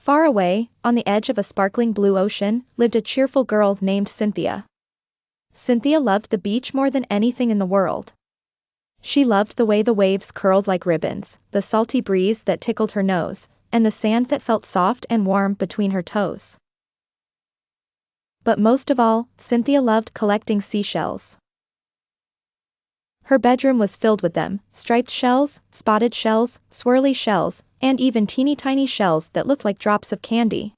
Far away, on the edge of a sparkling blue ocean, lived a cheerful girl named Cynthia. Cynthia loved the beach more than anything in the world. She loved the way the waves curled like ribbons, the salty breeze that tickled her nose, and the sand that felt soft and warm between her toes. But most of all, Cynthia loved collecting seashells. Her bedroom was filled with them, striped shells, spotted shells, swirly shells, and even teeny tiny shells that looked like drops of candy.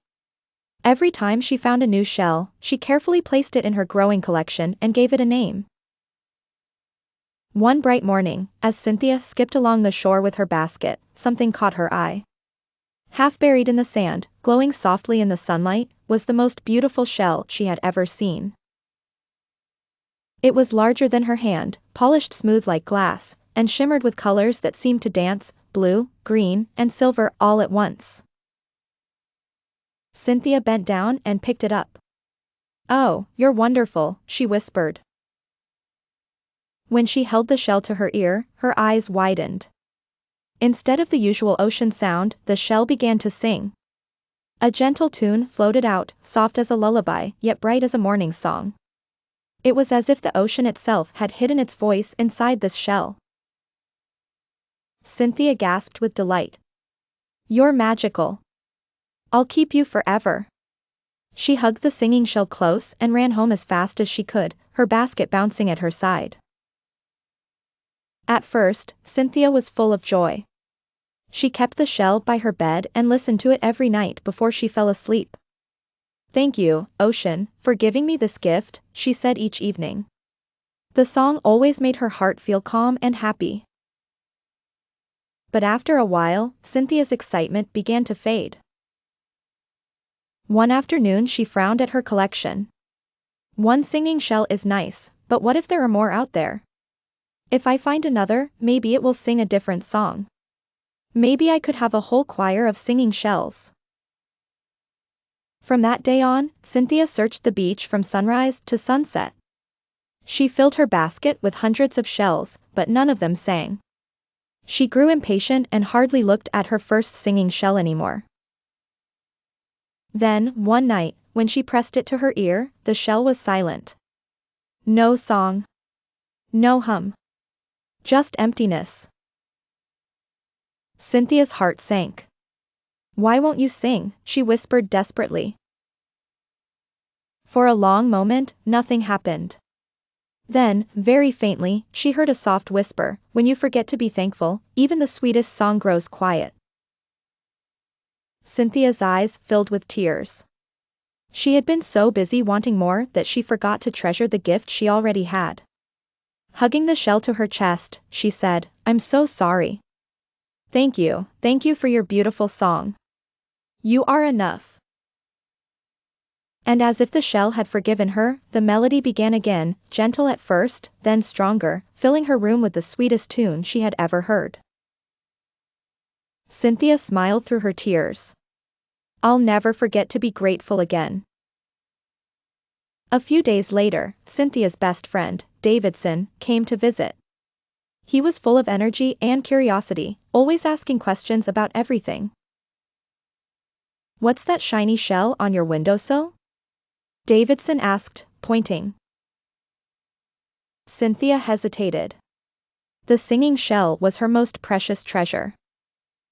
Every time she found a new shell, she carefully placed it in her growing collection and gave it a name. One bright morning, as Cynthia skipped along the shore with her basket, something caught her eye. Half buried in the sand, glowing softly in the sunlight, was the most beautiful shell she had ever seen. It was larger than her hand, polished smooth like glass, and shimmered with colors that seemed to dance, blue, green, and silver all at once. Cynthia bent down and picked it up. "Oh, you're wonderful," she whispered. When she held the shell to her ear, her eyes widened. Instead of the usual ocean sound, the shell began to sing. A gentle tune floated out, soft as a lullaby, yet bright as a morning song. It was as if the ocean itself had hidden its voice inside this shell. Cynthia gasped with delight. "You're magical. I'll keep you forever." She hugged the singing shell close and ran home as fast as she could, her basket bouncing at her side. At first, Cynthia was full of joy. She kept the shell by her bed and listened to it every night before she fell asleep. "Thank you, ocean, for giving me this gift," she said each evening. The song always made her heart feel calm and happy. But after a while, Cynthia's excitement began to fade. One afternoon she frowned at her collection. "One singing shell is nice, but what if there are more out there? If I find another, maybe it will sing a different song. Maybe I could have a whole choir of singing shells." From that day on, Cynthia searched the beach from sunrise to sunset. She filled her basket with hundreds of shells, but none of them sang. She grew impatient and hardly looked at her first singing shell anymore. Then, one night, when she pressed it to her ear, the shell was silent. No song. No hum. Just emptiness. Cynthia's heart sank. "Why won't you sing?" she whispered desperately. For a long moment, nothing happened. Then, very faintly, she heard a soft whisper, "When you forget to be thankful, even the sweetest song grows quiet." Cynthia's eyes filled with tears. She had been so busy wanting more that she forgot to treasure the gift she already had. Hugging the shell to her chest, she said, "I'm so sorry. Thank you for your beautiful song. You are enough." And as if the shell had forgiven her, the melody began again, gentle at first, then stronger, filling her room with the sweetest tune she had ever heard. Cynthia smiled through her tears. "I'll never forget to be grateful again." A few days later, Cynthia's best friend, Davidson, came to visit. He was full of energy and curiosity, always asking questions about everything. "What's that shiny shell on your windowsill?" Davidson asked, pointing. Cynthia hesitated. The singing shell was her most precious treasure.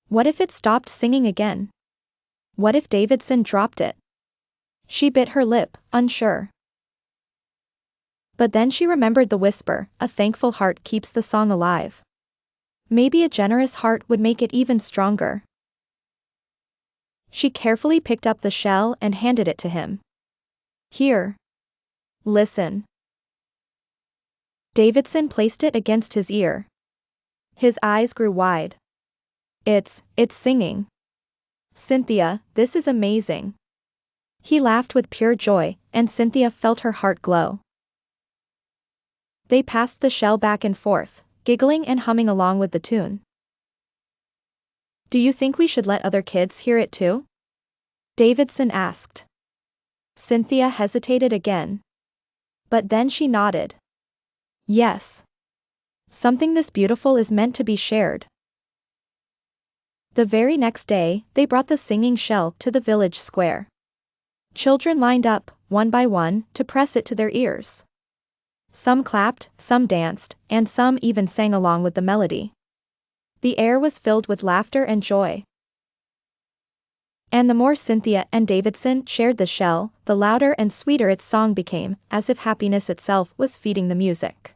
What if it stopped singing again? What if Davidson dropped it? She bit her lip, unsure. But then she remembered the whisper, "A thankful heart keeps the song alive." Maybe a generous heart would make it even stronger. She carefully picked up the shell and handed it to him. "Here. Listen." Davidson placed it against his ear. His eyes grew wide. It's singing. Cynthia, this is amazing." He laughed with pure joy, and Cynthia felt her heart glow. They passed the shell back and forth, giggling and humming along with the tune. "Do you think we should let other kids hear it too?" Davidson asked. Cynthia hesitated again. But then she nodded. "Yes. Something this beautiful is meant to be shared." The very next day, they brought the singing shell to the village square. Children lined up, one by one, to press it to their ears. Some clapped, some danced, and some even sang along with the melody. The air was filled with laughter and joy. And the more Cynthia and Davidson shared the shell, the louder and sweeter its song became, as if happiness itself was feeding the music.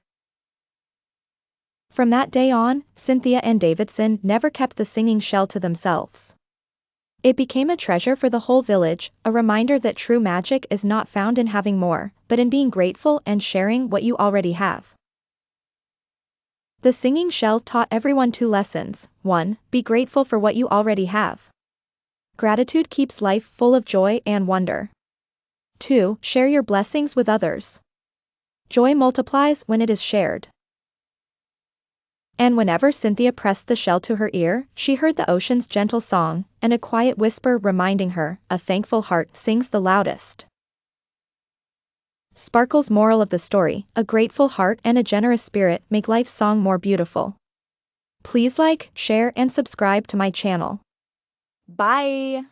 From that day on, Cynthia and Davidson never kept the singing shell to themselves. It became a treasure for the whole village, a reminder that true magic is not found in having more, but in being grateful and sharing what you already have. The singing shell taught everyone 2 lessons. 1. Be grateful for what you already have. Gratitude keeps life full of joy and wonder. 2. Share your blessings with others. Joy multiplies when it is shared. And whenever Cynthia pressed the shell to her ear, she heard the ocean's gentle song, and a quiet whisper reminding her, a thankful heart sings the loudest. Sparkle's moral of the story: a grateful heart and a generous spirit make life's song more beautiful. Please like, share, and subscribe to my channel. Bye!